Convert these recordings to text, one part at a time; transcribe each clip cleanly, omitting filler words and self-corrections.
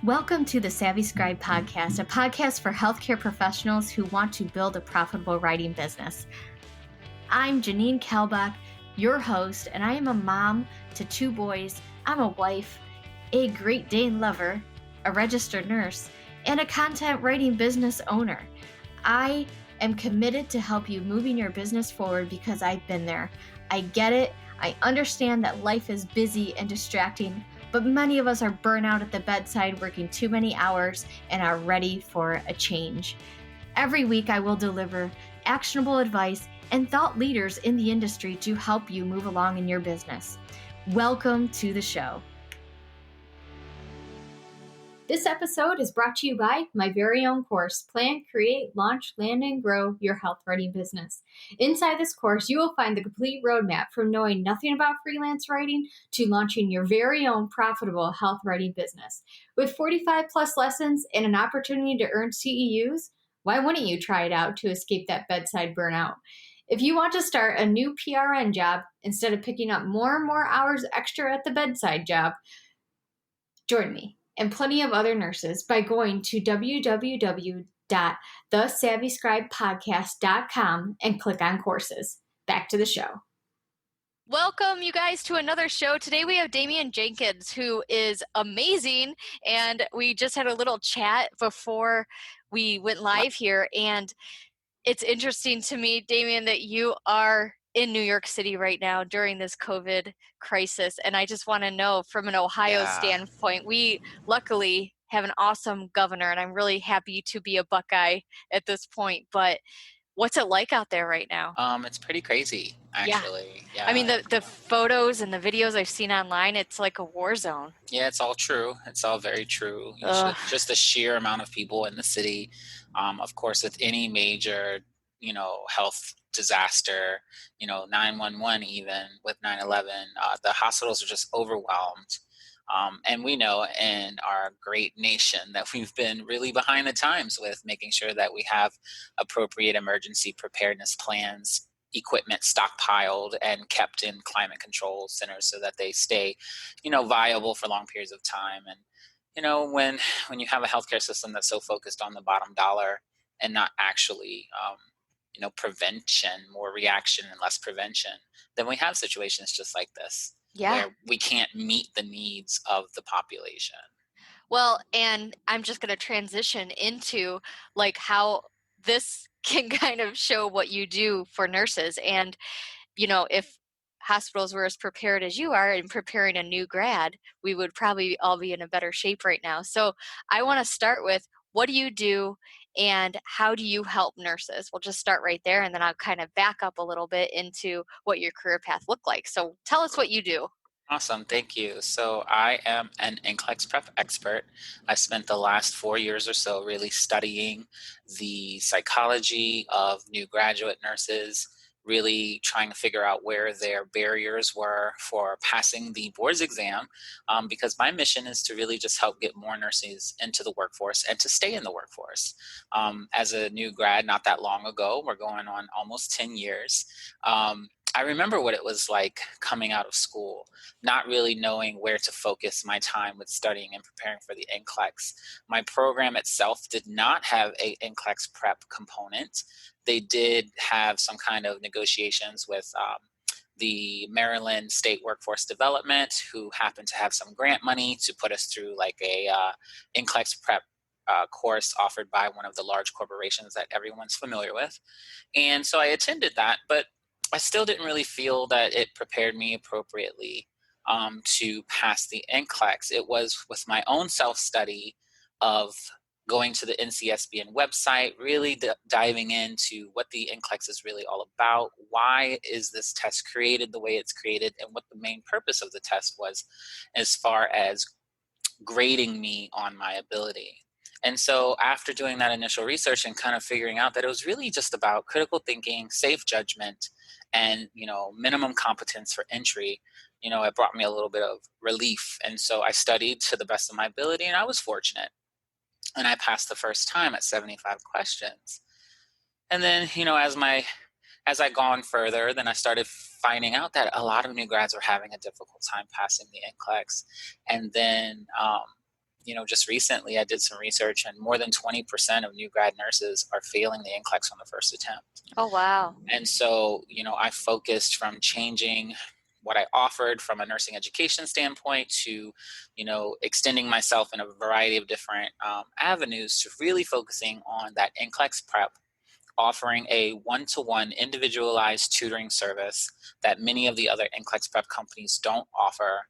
Welcome to the Savvy Scribe podcast, a podcast for healthcare professionals who want to build a profitable writing business. I'm Janine Kalbach, your host, and I am a mom to 2 boys. I'm a wife, a Great Dane lover, a registered nurse, and a content writing business owner. I am committed to help you moving your business forward because I've been there. I get it. I understand that life is busy and distracting, but many of us are burnt out at the bedside, working too many hours, and are ready for a change. Every week, I will deliver actionable advice and thought leaders in the industry to help you move along in your business. Welcome to the show. This episode is brought to you by my very own course, Plan, Create, Launch, Land, and Grow Your Health Writing Business. Inside this course, you will find the complete roadmap from knowing nothing about freelance writing to launching your very own profitable health writing business. With 45 plus lessons and an opportunity to earn CEUs, why wouldn't you try it out to escape that bedside burnout? If you want to start a new PRN job instead of picking up more and more hours extra at the bedside job, join me and plenty of other nurses by going to www.thesavvyscribepodcast.com and click on courses. Back to the show. Welcome, you guys, to another show. Today we have Damion Jenkins, who is amazing, and we just had a little chat before we went live here, and it's interesting to me, Damion, that you are in New York City right now during this COVID crisis. And I just want to know, from an Ohio standpoint, we luckily have an awesome governor, and I'm really happy to be a Buckeye at this point. But what's it like out there right now? It's pretty crazy, actually. Yeah. I mean, the photos and the videos I've seen online, it's like a war zone. Yeah, it's all true. It's all very true. Just the sheer amount of people in the city. Of course, with any major, health disaster, 911, even with 9/11, the hospitals are just overwhelmed. And we know in our great nation that we've been really behind the times with making sure that we have appropriate emergency preparedness plans, equipment stockpiled and kept in climate control centers so that they stay, viable for long periods of time. And, when you have a healthcare system that's so focused on the bottom dollar and not actually, prevention, more reaction and less prevention, then we have situations just like this. Yeah. Where we can't meet the needs of the population. Well, and I'm just going to transition into like how this can kind of show what you do for nurses. And, if hospitals were as prepared as you are in preparing a new grad, we would probably all be in a better shape right now. So I want to start with, what do you do and how do you help nurses? We'll just start right there, and then I'll kind of back up a little bit into what your career path looked like. So tell us what you do. Awesome. Thank you. So I am an NCLEX Prep Expert. I spent the last 4 years or so really studying the psychology of new graduate nurses, really trying to figure out where their barriers were for passing the boards exam, because my mission is to really just help get more nurses into the workforce and to stay in the workforce. As a new grad not that long ago, we're going on almost 10 years, I remember what it was like coming out of school, not really knowing where to focus my time with studying and preparing for the NCLEX. My program itself did not have a NCLEX prep component. They did have some kind of negotiations with the Maryland State Workforce Development, who happened to have some grant money to put us through like a NCLEX prep course offered by one of the large corporations that everyone's familiar with. And so I attended that, but I still didn't really feel that it prepared me appropriately to pass the NCLEX. It was with my own self-study of going to the NCSBN website, really diving into what the NCLEX is really all about, why is this test created the way it's created, and what the main purpose of the test was as far as grading me on my ability. And so after doing that initial research and kind of figuring out that it was really just about critical thinking, safe judgment, and, minimum competence for entry, it brought me a little bit of relief. And so I studied to the best of my ability, and I was fortunate. And I passed the first time at 75 questions. And then, as I gone further, then I started finding out that a lot of new grads were having a difficult time passing the NCLEX. And then just recently I did some research, and more than 20% of new grad nurses are failing the NCLEX on the first attempt. Oh, wow. And so, I focused from changing what I offered from a nursing education standpoint to, extending myself in a variety of different avenues to really focusing on that NCLEX prep, offering a one-to-one individualized tutoring service that many of the other NCLEX prep companies don't offer.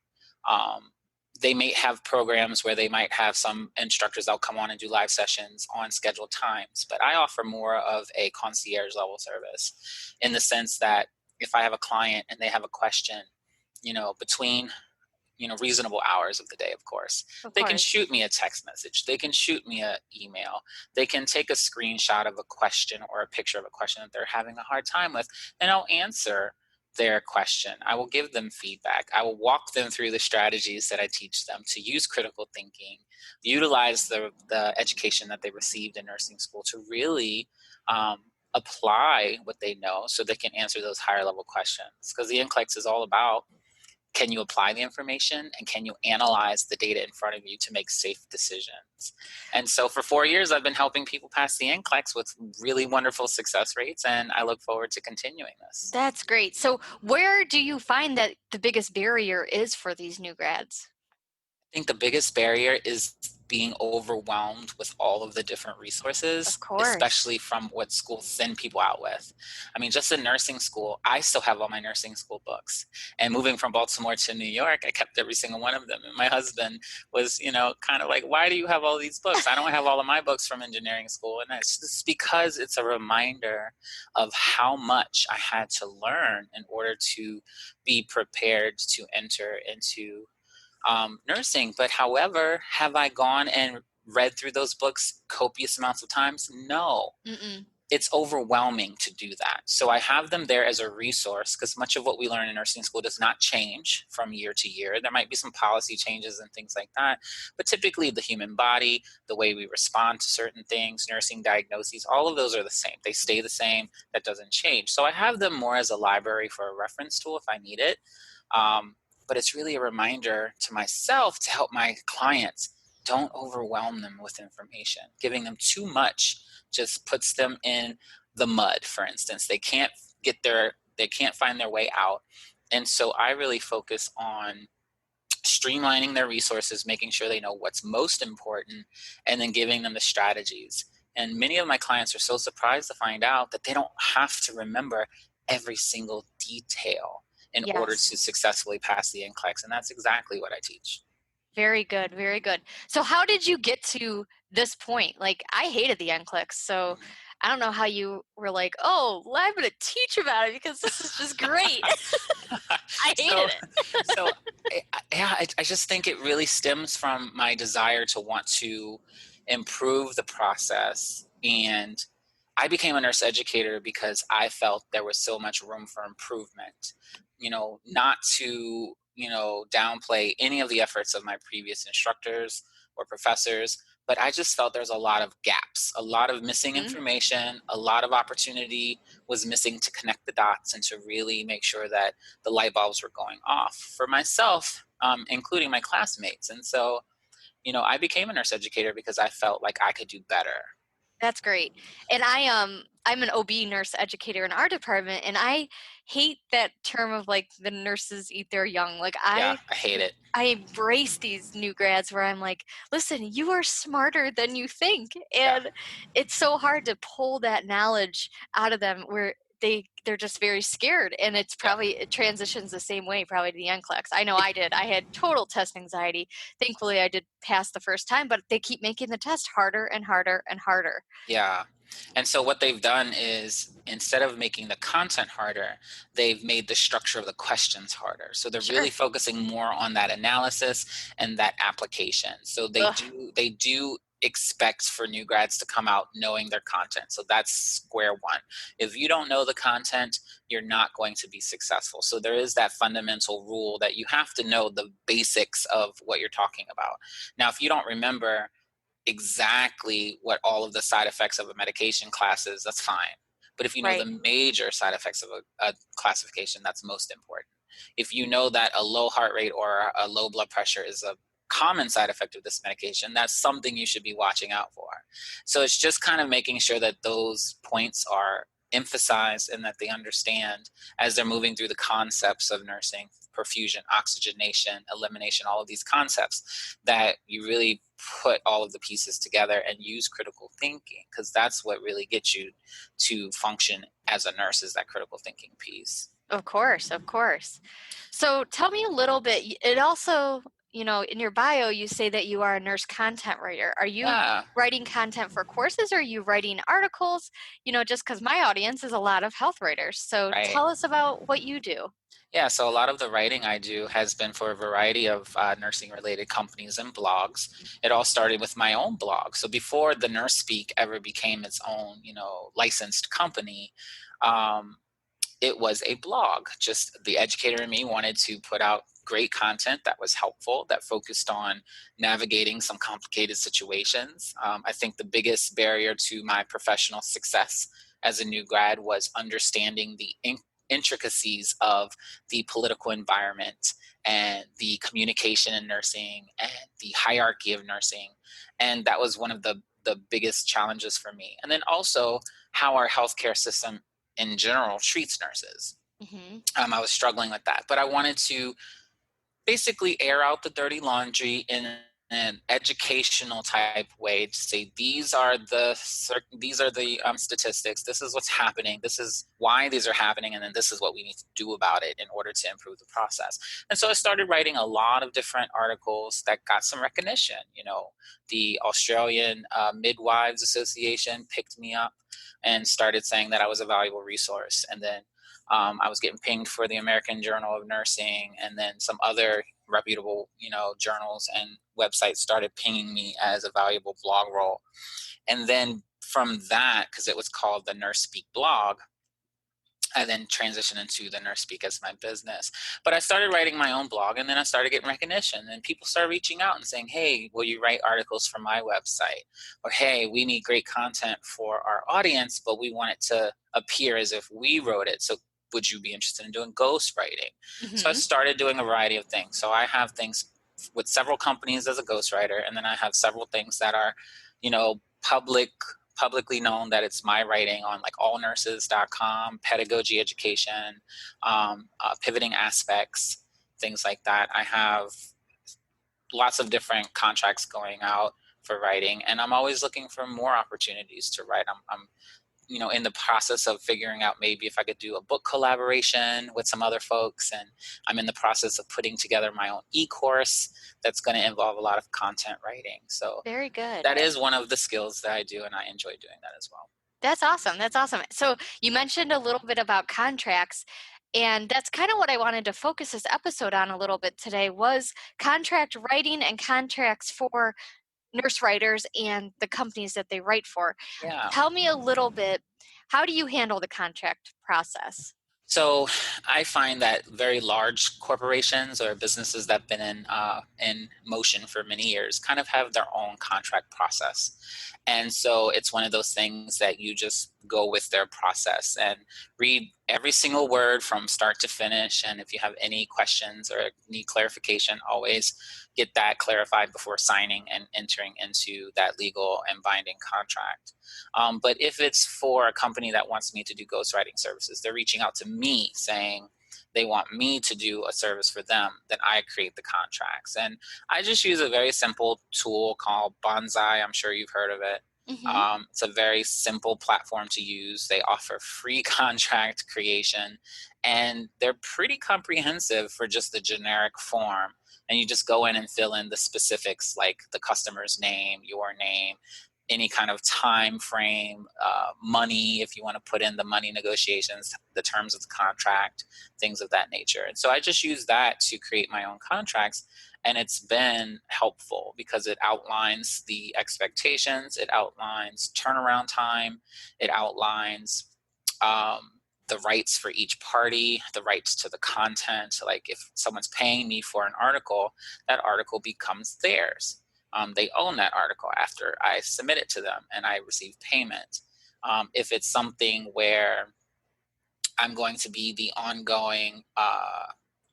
They may have programs where they might have some instructors that'll come on and do live sessions on scheduled times, but I offer more of a concierge level service in the sense that if I have a client and they have a question, between reasonable hours of the day, of course. Of They can course. shoot me a text message. They can shoot me an email. They can take a screenshot of a question or a picture of a question that they're having a hard time with, and I'll answer their question. I will give them feedback. I will walk them through the strategies that I teach them to use critical thinking, utilize the education that they received in nursing school to really apply what they know so they can answer those higher level questions. Because the NCLEX is all about, can you apply the information and can you analyze the data in front of you to make safe decisions? And so for 4 years, I've been helping people pass the NCLEX with really wonderful success rates, and I look forward to continuing this. That's great. So where do you find that the biggest barrier is for these new grads? I think the biggest barrier is being overwhelmed with all of the different resources, Of course. especially from what schools send people out with. I mean, just in nursing school, I still have all my nursing school books. And moving from Baltimore to New York, I kept every single one of them. And my husband was, kind of like, why do you have all these books? I don't have all of my books from engineering school. And it's just because it's a reminder of how much I had to learn in order to be prepared to enter into nursing. But however, have I gone and read through those books copious amounts of times? No. Mm-mm. It's overwhelming to do that. So I have them there as a resource because much of what we learn in nursing school does not change from year to year. There might be some policy changes and things like that, but typically the human body, the way we respond to certain things, nursing diagnoses, all of those are the same. They stay the same. That doesn't change. So I have them more as a library for a reference tool if I need it. But it's really a reminder to myself to help my clients. Don't overwhelm them with information. Giving them too much just puts them in the mud, for instance. They can't find their way out. And so I really focus on streamlining their resources, making sure they know what's most important, and then giving them the strategies. And many of my clients are so surprised to find out that they don't have to remember every single detail in order Yes. to successfully pass the NCLEX. And that's exactly what I teach. Very good. Very good. So how did you get to this point? Like, I hated the NCLEX, so I don't know how you were like, oh, I'm going to teach about it because this is just great. I hated it. So I just think it really stems from my desire to want to improve the process. And I became a nurse educator because I felt there was so much room for improvement, not to, downplay any of the efforts of my previous instructors or professors, but I just felt there's a lot of gaps, a lot of missing Mhm. information, a lot of opportunity was missing to connect the dots and to really make sure that the light bulbs were going off for myself, including my classmates. And so, I became a nurse educator because I felt like I could do better. That's great. And I'm an OB nurse educator in our department, and I hate that term of like the nurses eat their young. Like Yeah, I hate it. I embrace these new grads where I'm like, listen, you are smarter than you think. Yeah, And it's so hard to pull that knowledge out of them where they're just very scared. And it's yeah. probably, it transitions the same way probably to the NCLEX. I know I did. I had total test anxiety. Thankfully I did pass the first time, but they keep making the test harder and harder and harder. Yeah. And so what they've done is instead of making the content harder, they've made the structure of the questions harder. So they're really Sure. focusing more on that analysis and that application. So Ugh. they do expect for new grads to come out knowing their content. So that's square one. If you don't know the content, you're not going to be successful. So there is that fundamental rule that you have to know the basics of what you're talking about. Now, if you don't remember exactly what all of the side effects of a medication class is, that's fine. But if you know Right. the major side effects of a classification, that's most important. If you know that a low heart rate or a low blood pressure is a common side effect of this medication, that's something you should be watching out for. So it's just kind of making sure that those points are emphasized and that they understand as they're moving through the concepts of nursing, perfusion, oxygenation, elimination, all of these concepts, that you really put all of the pieces together and use critical thinking, because that's what really gets you to function as a nurse, is that critical thinking piece. Of course, of course. So tell me a little bit. It also, in your bio, you say that you are a nurse content writer. Are you Yeah. writing content for courses, or are you writing articles? Just because my audience is a lot of health writers. So Right. tell us about what you do. Yeah, so a lot of the writing I do has been for a variety of nursing related companies and blogs. It all started with my own blog. So before the Nurse Speak ever became its own, licensed company, um, it was a blog. Just the educator in me wanted to put out great content that was helpful, that focused on navigating some complicated situations. I think the biggest barrier to my professional success as a new grad was understanding the intricacies of the political environment and the communication in nursing and the hierarchy of nursing. And that was one of the biggest challenges for me. And then also how our healthcare system in general treats nurses. Mm-hmm. I was struggling with that, but I wanted to basically air out the dirty laundry in an educational type way to say these are the statistics, this is what's happening, this is why these are happening, and then this is what we need to do about it in order to improve the process. And so I started writing a lot of different articles that got some recognition. The Australian Midwives Association picked me up and started saying that I was a valuable resource. And then I was getting pinged for the American Journal of Nursing, and then some other reputable, journals and websites started pinging me as a valuable blog role. And then from that, because it was called the Nurse Speak blog, I then transitioned into the Nurse Speak as my business. But I started writing my own blog, and then I started getting recognition, and people started reaching out and saying, hey, will you write articles for my website? Or, hey, we need great content for our audience, but we want it to appear as if we wrote it. So would you be interested in doing ghostwriting? Mm-hmm. So I started doing a variety of things. So I have things with several companies as a ghostwriter, and then I have several things that are, publicly known, that it's my writing on like allnurses.com, pedagogy education, pivoting aspects, things like that. I have lots of different contracts going out for writing, and I'm always looking for more opportunities to write. I'm in the process of figuring out maybe if I could do a book collaboration with some other folks, and I'm in the process of putting together my own e-course that's going to involve a lot of content writing. So very good. That is one of the skills that I do, and I enjoy doing that as well. That's awesome. That's awesome. So you mentioned a little bit about contracts, and that's kind of what I wanted to focus this episode on a little bit today, was contract writing and contracts for nurse writers and the companies that they write for. Yeah. Tell me a little bit, how do you handle the contract process? So I find that very large corporations or businesses that have been in motion for many years kind of have their own contract process. And so it's one of those things that you just go with their process and read every single word from start to finish. And if you have any questions or need clarification, always get that clarified before signing and entering into that legal and binding contract. But if it's for a company that wants me to do ghostwriting services, they're reaching out to me saying they want me to do a service for them, then I create the contracts. And I just use a very simple tool called Bonsai. I'm sure you've heard of it. Mm-hmm. It's a very simple platform to use. They offer free contract creation, and they're pretty comprehensive for just the generic form. And you just go in and fill in the specifics, like the customer's name, your name, any kind of time frame, money, if you want to put in the money negotiations, the terms of the contract, things of that nature. And so I just use that to create my own contracts. And it's been helpful because it outlines the expectations, it outlines turnaround time, it outlines the rights for each party, the rights to the content. Like if someone's paying me for an article, that article becomes theirs. They own that article after I submit it to them and I receive payment. If it's something where I'm going to be the ongoing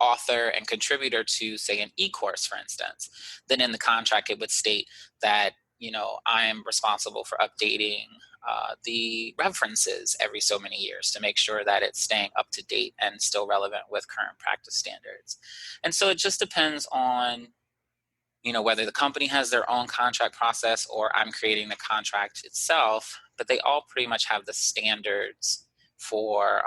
author and contributor to, say, an e-course, for instance, then in the contract it would state that, I am responsible for updating the references every so many years to make sure that it's staying up to date and still relevant with current practice standards. And so it just depends on, whether the company has their own contract process or I'm creating the contract itself, but they all pretty much have the standards for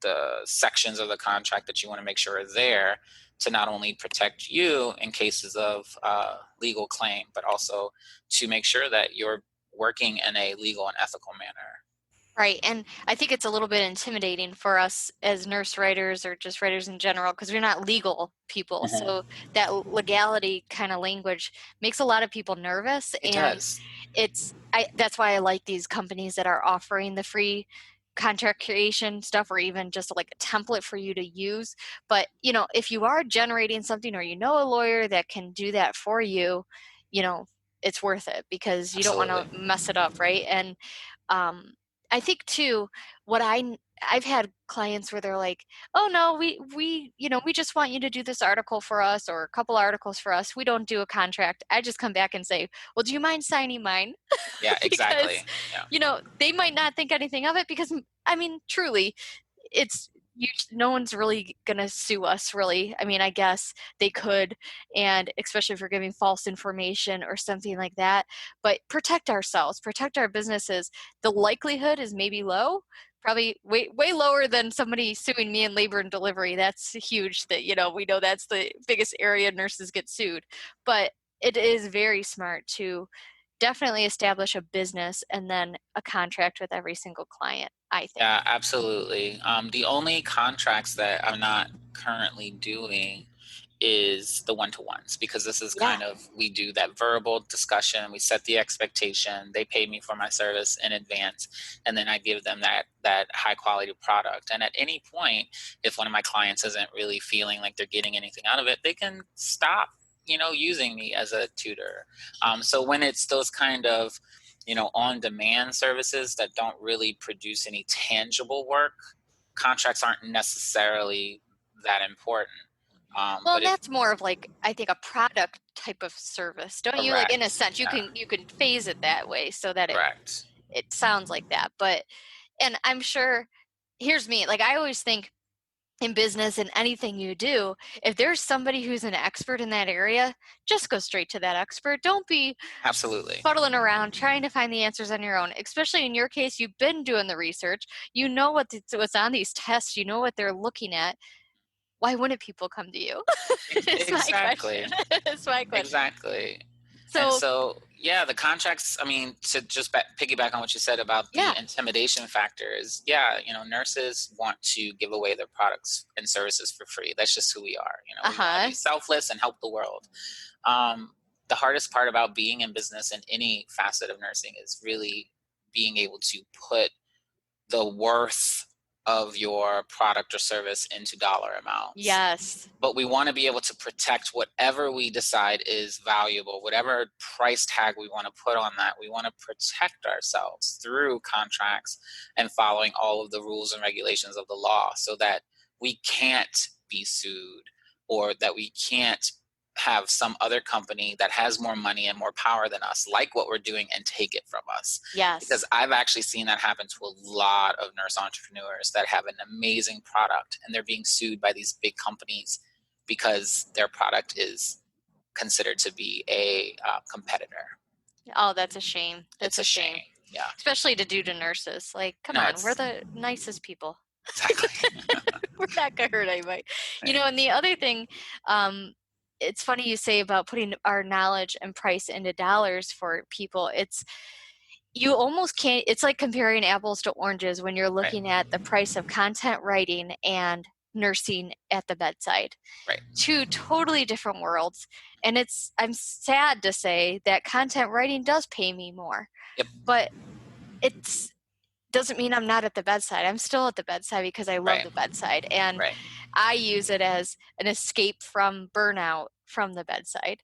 the sections of the contract that you want to make sure are there to not only protect you in cases of legal claim, but also to make sure that you're working in a legal and ethical manner. Right. And I think it's a little bit intimidating for us as nurse writers or just writers in general, because we're not legal people. Mm-hmm. So that legality kind of language makes a lot of people nervous. It And does. that's why I like these companies that are offering the free contract creation stuff, or even just like a template for you to use. But, if you are generating something, or a lawyer that can do that for you, it's worth it, because you Absolutely. don't want to mess it up. Right. And, I think too, I've had clients where they're like, "Oh no, we just want you to do this article for us, or a couple articles for us. We don't do a contract." I just come back and say, "Well, do you mind signing mine?" Yeah, Because, exactly. Yeah. They might not think anything of it, because I mean, truly, no one's really gonna sue us, really. I mean, I guess they could, and especially if we're giving false information or something like that. But protect ourselves, protect our businesses. The likelihood is maybe low, probably way lower than somebody suing me in labor and delivery. That's huge. That we know that's the biggest area nurses get sued. But it is very smart to definitely establish a business and then a contract with every single client, I think. Yeah, absolutely. The only contracts that I'm not currently doing is the one-to-ones, because this is Yeah. kind of, we do that verbal discussion, we set the expectation, they pay me for my service in advance, and then I give them that high quality product. And at any point, if one of my clients isn't really feeling like they're getting anything out of it, they can stop using me as a tutor. So when it's those kind of on-demand services that don't really produce any tangible work, contracts aren't necessarily that important. Well, But and if that's more of like, I think, a product type of service, don't you? Like, in a correct, sense, you yeah, can phase it that way so that correct, it sounds like that. But, and I'm sure, here's me, like, I always think in business and anything you do, if there's somebody who's an expert in that area, just go straight to that expert. Don't be absolutely, fuddling around trying to find the answers on your own. Especially in your case, you've been doing the research. You know what's on these tests. You know what they're looking at. Why wouldn't people come to you? It's my exactly, question. It's my question. exactly. And So, so, yeah, the contracts, I mean, to just piggyback on what you said about the yeah. intimidation factor is, yeah, nurses want to give away their products and services for free. That's just who we are. We want to Uh-huh. be selfless and help the world. Um, the hardest part about being in business in any facet of nursing is really being able to put the worth of your product or service into dollar amounts. Yes. But we want to be able to protect whatever we decide is valuable, whatever price tag we want to put on that. We want to protect ourselves through contracts and following all of the rules and regulations of the law, so that we can't be sued, or that we can't have some other company that has more money and more power than us, like what we're doing, and take it from us. Because Yes. I've actually seen that happen to a lot of nurse entrepreneurs that have an amazing product, and they're being sued by these big companies because their product is considered to be a competitor. Oh, that's a shame. That's It's a a shame. shame. Yeah. Especially to do to nurses. Like, come No, on, we're it's the nicest people. exactly. We're not gonna hurt anybody. Right. And the other thing, it's funny you say about putting our knowledge and price into dollars for people. You almost can't, it's like comparing apples to oranges when you're Right. looking at the price of content writing and nursing at the bedside. Right. Two totally different worlds. And I'm sad to say that content writing does pay me more. Yep. But it's doesn't mean I'm not at the bedside. I'm still at the bedside because I love Right. the bedside. And Right. I use it as an escape from burnout, from the bedside.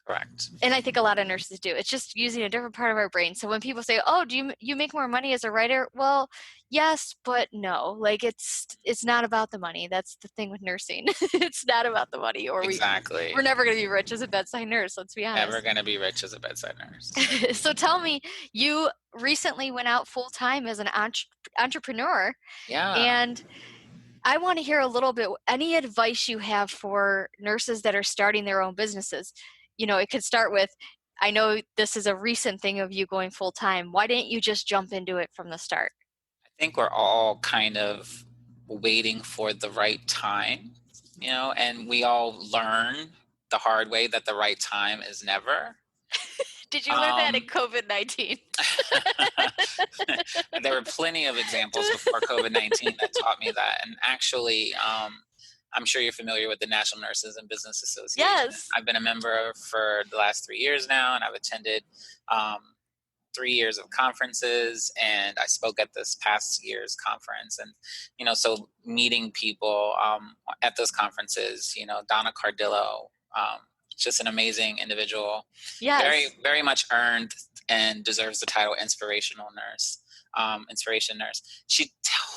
Correct. And I think a lot of nurses do. It's just using a different part of our brain. So when people say, "Oh, do you make more money as a writer?" Well, yes, but no. Like it's not about the money. That's the thing with nursing. It's not about the money, or Exactly. we're never going to be rich as a bedside nurse. Let's be honest. Never going to be rich as a bedside nurse. So tell me, you recently went out full time as an entrepreneur. Yeah. And I want to hear a little bit, any advice you have for nurses that are starting their own businesses. You know, it could start with, I know this is a recent thing of you going full time. Why didn't you just jump into it from the start? I think we're all kind of waiting for the right time, and we all learn the hard way that the right time is never. Did you learn that in COVID-19? There were plenty of examples before COVID-19 that taught me that. And actually, I'm sure you're familiar with the National Nurses and Business Association. Yes. I've been a member for the last 3 years now, and I've attended 3 years of conferences, and I spoke at this past year's conference. And, so meeting people at those conferences, Donna Cardillo, just an amazing individual. Yes. Very, very much earned and deserves the title inspiration nurse. She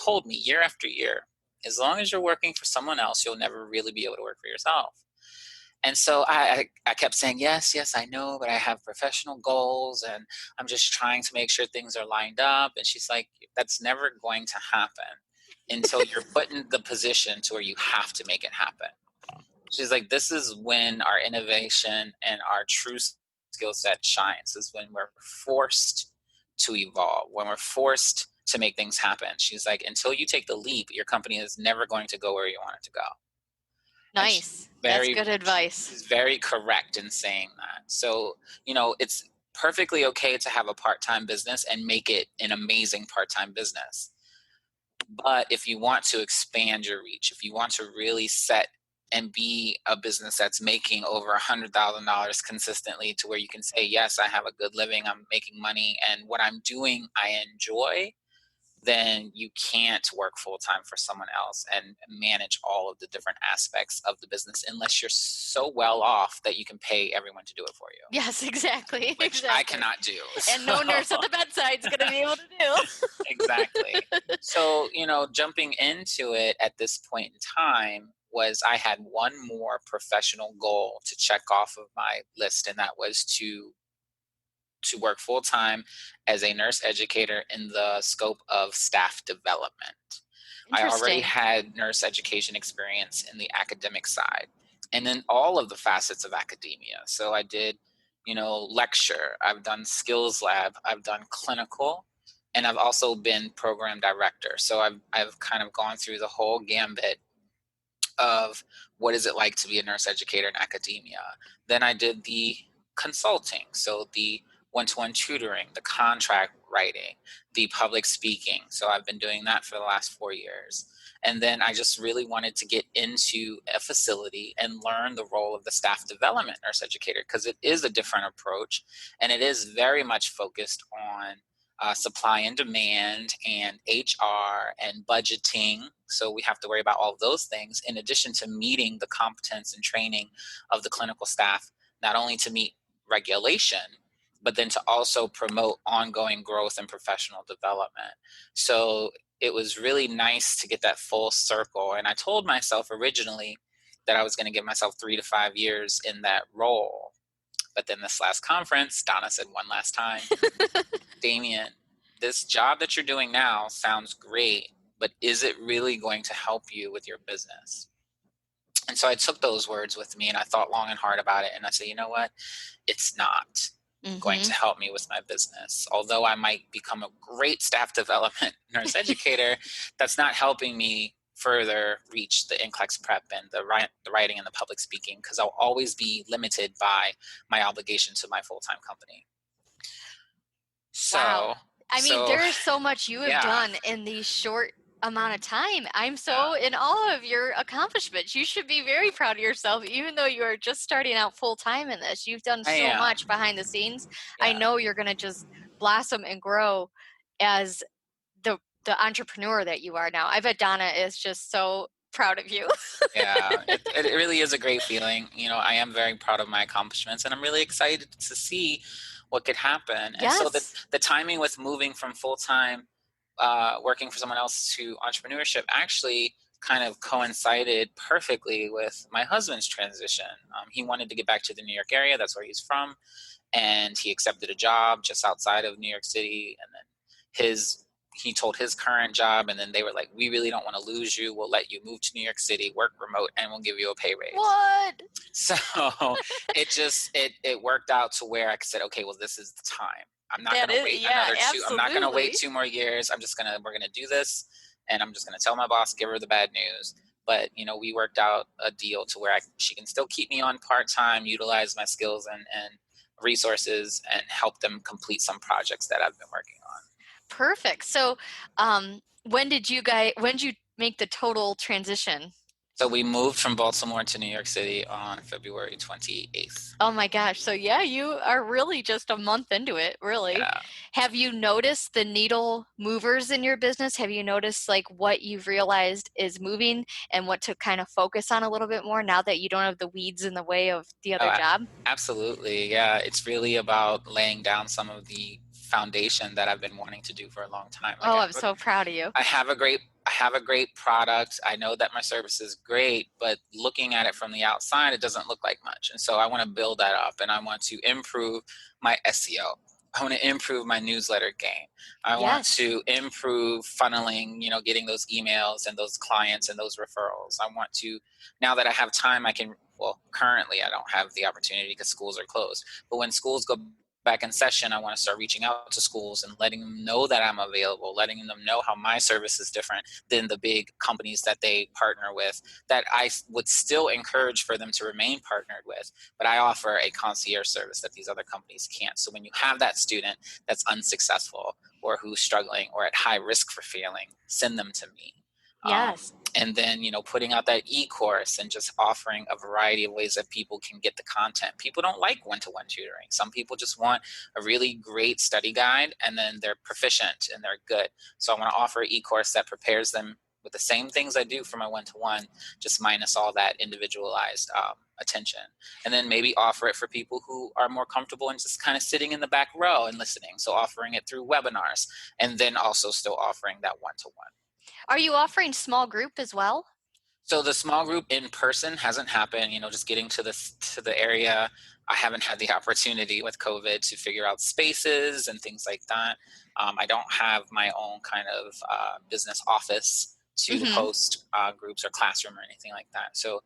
told me year after year, as long as you're working for someone else, you'll never really be able to work for yourself. And so I kept saying, yes, I know, but I have professional goals and I'm just trying to make sure things are lined up. And she's like, that's never going to happen until you're put in the position to where you have to make it happen. She's like, this is when our innovation and our true skill set shines, is when we're forced to evolve, when we're forced to make things happen. She's like, until you take the leap, your company is never going to go where you want it to go. Nice. That's good advice. She's very correct in saying that. So, it's perfectly okay to have a part-time business and make it an amazing part-time business. But if you want to expand your reach, if you want to really set and be a business that's making over $100,000 consistently, to where you can say, yes, I have a good living, I'm making money, and what I'm doing I enjoy, then you can't work full-time for someone else and manage all of the different aspects of the business unless you're so well off that you can pay everyone to do it for you. Yes, exactly. Which exactly. I cannot do. And no nurse at the bedside is going to be able to do. Exactly. So, jumping into it at this point in time was I had one more professional goal to check off of my list, and that was to work full-time as a nurse educator in the scope of staff development. I already had nurse education experience in the academic side and then all of the facets of academia. So I did, lecture, I've done skills lab, I've done clinical, and I've also been program director. So I've kind of gone through the whole gambit of what is it like to be a nurse educator in academia. Then I did the consulting, so the one-to-one tutoring, the contract writing, the public speaking. So I've been doing that for the last 4 years. And then I just really wanted to get into a facility and learn the role of the staff development nurse educator, because it is a different approach and it is very much focused on supply and demand and HR and budgeting. So we have to worry about all of those things in addition to meeting the competence and training of the clinical staff, not only to meet regulation, but then to also promote ongoing growth and professional development. So it was really nice to get that full circle. And I told myself originally that I was going to give myself 3 to 5 years in that role. But then this last conference, Donna said one last time, Damion, this job that you're doing now sounds great, but is it really going to help you with your business? And so I took those words with me and I thought long and hard about it. And I said, you know what? It's not going to help me with my business. Although I might become a great staff development nurse educator, that's not helping me further reach the NCLEX Prep and the writing and the public speaking, because I'll always be limited by my obligation to my full-time company. So, wow. There is so much you have done in the short amount of time. I'm so in awe of your accomplishments. You should be very proud of yourself, even though you are just starting out full time in this. You've done so much behind the scenes. Yeah. I know you're going to just blossom and grow as the entrepreneur that you are now. I bet Donna is just so proud of you. Yeah, it really is a great feeling. I am very proud of my accomplishments, and I'm really excited to see what could happen. And so Yes. the timing with moving from full-time working for someone else to entrepreneurship actually kind of coincided perfectly with my husband's transition. He wanted to get back to the New York area. That's where he's from. And he accepted a job just outside of New York City. And then he told his current job, and then they were like, we really don't want to lose you. We'll let you move to New York City, work remote, and we'll give you a pay raise. What? So it worked out to where I said, okay, well, this is the time. I'm not going to wait another two. I'm not going to wait 2 more years. We're going to do this, and I'm just going to tell my boss, give her the bad news. But, we worked out a deal to where she can still keep me on part-time, utilize my skills and resources, and help them complete some projects that I've been working on. Perfect. So, when did you make the total transition? So we moved from Baltimore to New York City on February 28th. Oh my gosh. So yeah, you are really just a month into it, really. Yeah. Have you noticed the needle movers in your business? Have you noticed like what you've realized is moving and what to kind of focus on a little bit more now that you don't have the weeds in the way of the other job? Absolutely. Yeah. It's really about laying down some of the foundation that I've been wanting to do for a long time. I'm so proud of you. I have a great product. I know that my service is great, but looking at it from the outside, it doesn't look like much. And so I want to build that up, and I want to improve my SEO. I want to improve my newsletter game. I want to improve funneling, getting those emails and those clients and those referrals. I want to, now that I have time, currently I don't have the opportunity because schools are closed. But when schools go back in session, I want to start reaching out to schools and letting them know that I'm available, letting them know how my service is different than the big companies that they partner with, that I would still encourage for them to remain partnered with. But I offer a concierge service that these other companies can't. So when you have that student that's unsuccessful or who's struggling or at high risk for failing, send them to me. Yes. And then, putting out that e-course and just offering a variety of ways that people can get the content. People don't like one-to-one tutoring. Some people just want a really great study guide and then they're proficient and they're good. So I want to offer an e-course that prepares them with the same things I do for my one-to-one, just minus all that individualized attention. And then maybe offer it for people who are more comfortable and just kind of sitting in the back row and listening. So offering it through webinars, and then also still offering that one-to-one. Are you offering small group as well? So the small group in person hasn't happened, just getting to the area. I haven't had the opportunity with COVID to figure out spaces and things like that. I don't have my own kind of business office to host groups or classroom or anything like that. So,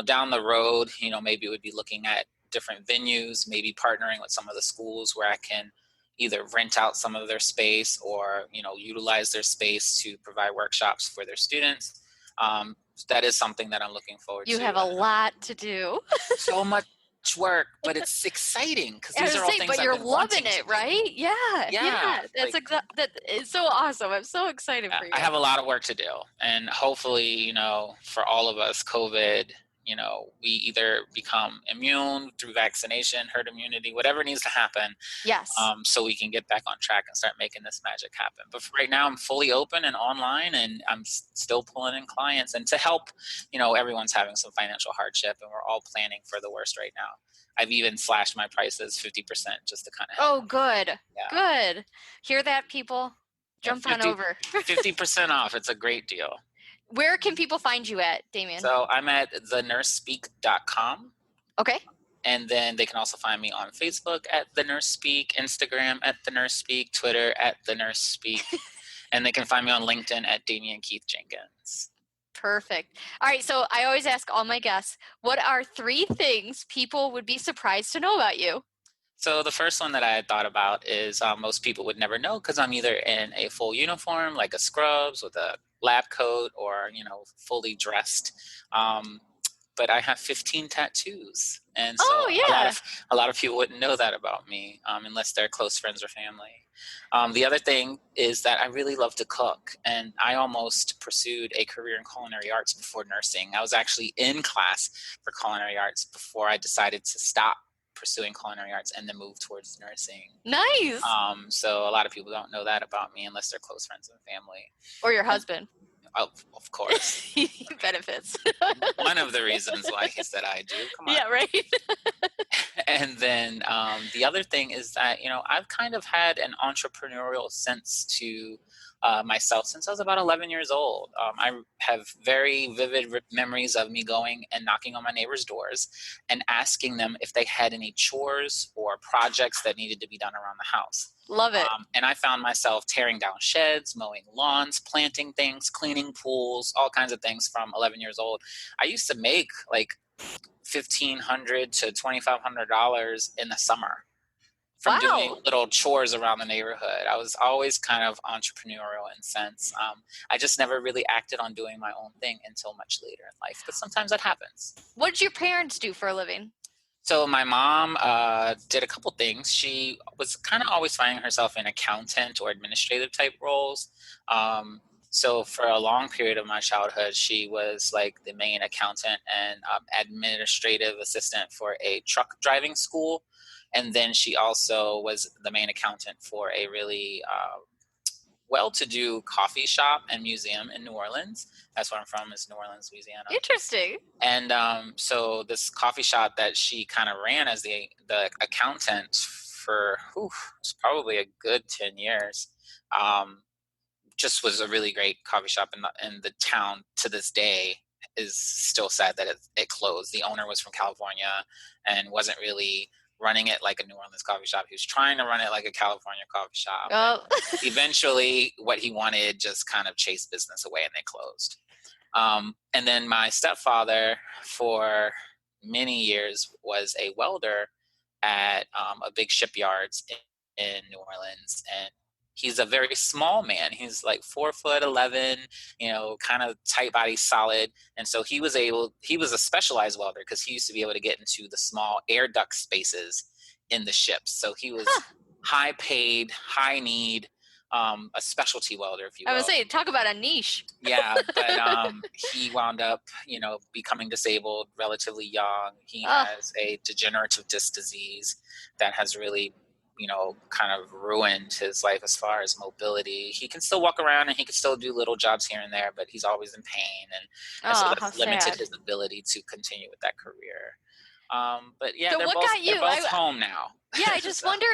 down the road, maybe it would be looking at different venues, maybe partnering with some of the schools where I can either rent out some of their space or, utilize their space to provide workshops for their students. That is something that I'm looking forward to. You have a lot to do. So much work, but it's exciting because these are all things. But you're loving it, right? Yeah. That's that is so awesome. I'm so excited for you. I have a lot of work to do, and hopefully, for all of us, COVID, we either become immune through vaccination, herd immunity, whatever needs to happen. Yes. So we can get back on track and start making this magic happen. But for right now, I'm fully open and online, and I'm still pulling in clients. And to help, everyone's having some financial hardship, and we're all planning for the worst right now. I've even slashed my prices 50% just to kind of. Oh, good. Yeah. Good. Hear that, people? Jump on over. 50% off. It's a great deal. Where can people find you at, Damion? So I'm at thenursespeak.com. Okay. And then they can also find me on Facebook at The Nurse Speak, Instagram at The Nurse Speak, Twitter at The Nurse Speak. And they can find me on LinkedIn at Damion Keith Jenkins. Perfect. All right. So I always ask all my guests, what are 3 things people would be surprised to know about you? So the first one that I had thought about is most people would never know because I'm either in a full uniform, like a scrubs with a lab coat, or, fully dressed. But I have 15 tattoos. And so a lot of people wouldn't know that about me unless they're close friends or family. The other thing is that I really love to cook, and I almost pursued a career in culinary arts before nursing. I was actually in class for culinary arts before I decided to stop pursuing culinary arts and then move towards nursing. Nice. So a lot of people don't know that about me unless they're close friends and family. Or your husband. Of course. Benefits. One of the reasons why he said I do. Come on. Yeah, right. And then the other thing is that, I've kind of had an entrepreneurial sense to myself since I was about 11 years old. I have very vivid memories of me going and knocking on my neighbors' doors and asking them if they had any chores or projects that needed to be done around the house. Love it. And I found myself tearing down sheds, mowing lawns, planting things, cleaning pools, all kinds of things from 11 years old. I used to make like $1,500 to $2,500 in the summer from doing little chores around the neighborhood. I was always kind of entrepreneurial in sense. I just never really acted on doing my own thing until much later in life, but sometimes that happens. What did your parents do for a living? So my mom did a couple things. She was kind of always finding herself in accountant or administrative type roles. So for a long period of my childhood, she was like the main accountant and administrative assistant for a truck driving school. And then she also was the main accountant for a really well-to-do coffee shop and museum in New Orleans. That's where I'm from, is New Orleans, Louisiana. Interesting. And so this coffee shop that she kind of ran as the accountant for it's probably a good 10 years. Just was a really great coffee shop in the town. To this day is still sad that it closed. The owner was from California and wasn't really running it like a New Orleans coffee shop. He was trying to run it like a California coffee shop. Oh. Eventually what he wanted just kind of chased business away and they closed. And then my stepfather for many years was a welder at a big shipyards in New Orleans. And he's a very small man. He's like 4'11", kind of tight body, solid. And so he was a specialized welder because he used to be able to get into the small air duct spaces in the ships. So he was high paid, high need, a specialty welder, if you will. I would say, talk about a niche. Yeah, but he wound up, becoming disabled relatively young. He has a degenerative disc disease that has really kind of ruined his life as far as mobility. He can still walk around and he can still do little jobs here and there, but he's always in pain. And so that's limited his ability to continue with that career. But yeah, so they're both home now. Yeah, I just wonder,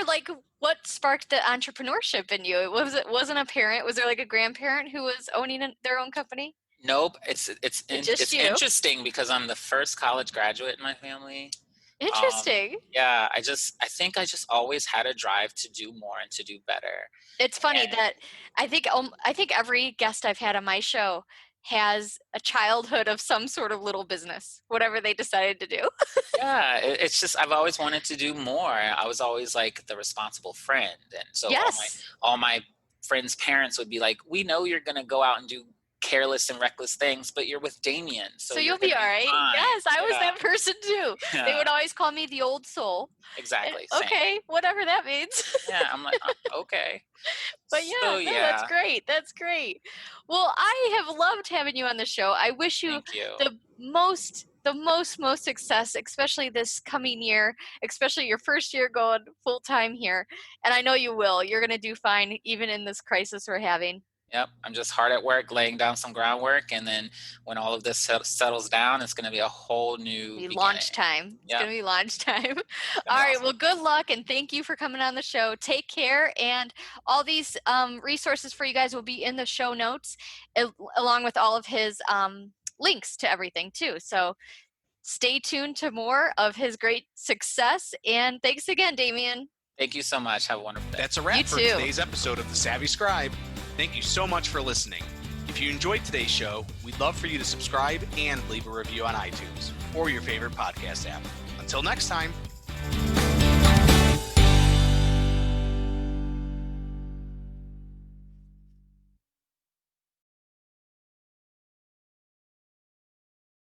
what sparked the entrepreneurship in you? Wasn't a parent? Was there like a grandparent who was owning their own company? Nope. It's interesting because I'm the first college graduate in my family. Interesting. Yeah, I think I just always had a drive to do more and to do better. It's funny that I think every guest I've had on my show has a childhood of some sort of little business, whatever they decided to do. Yeah, it's just I've always wanted to do more. I was always like the responsible friend, and so all my friends' parents would be like, "We know you're going to go out and do careless and reckless things, but you're with Damion, so you'll be all right." Fine. Yes, I was that person too. Yeah. They would always call me the old soul. Exactly. Okay, whatever that means. Yeah, I'm like, okay. But that's great. That's great. Well, I have loved having you on the show. I wish you the most success, especially this coming year, especially your first year going full time here. And I know you will. You're going to do fine, even in this crisis we're having. Yep. I'm just hard at work, laying down some groundwork. And then when all of this settles down, it's going to be a whole new launch time. It's going to be launch time. All right. Well, good luck. And thank you for coming on the show. Take care. And all these resources for you guys will be in the show notes, along with all of his links to everything too. So stay tuned to more of his great success. And thanks again, Damion. Thank you so much. Have a wonderful day. That's a wrap for today's episode of The Savvy Scribe. Thank you so much for listening. If you enjoyed today's show, we'd love for you to subscribe and leave a review on iTunes or your favorite podcast app. Until next time.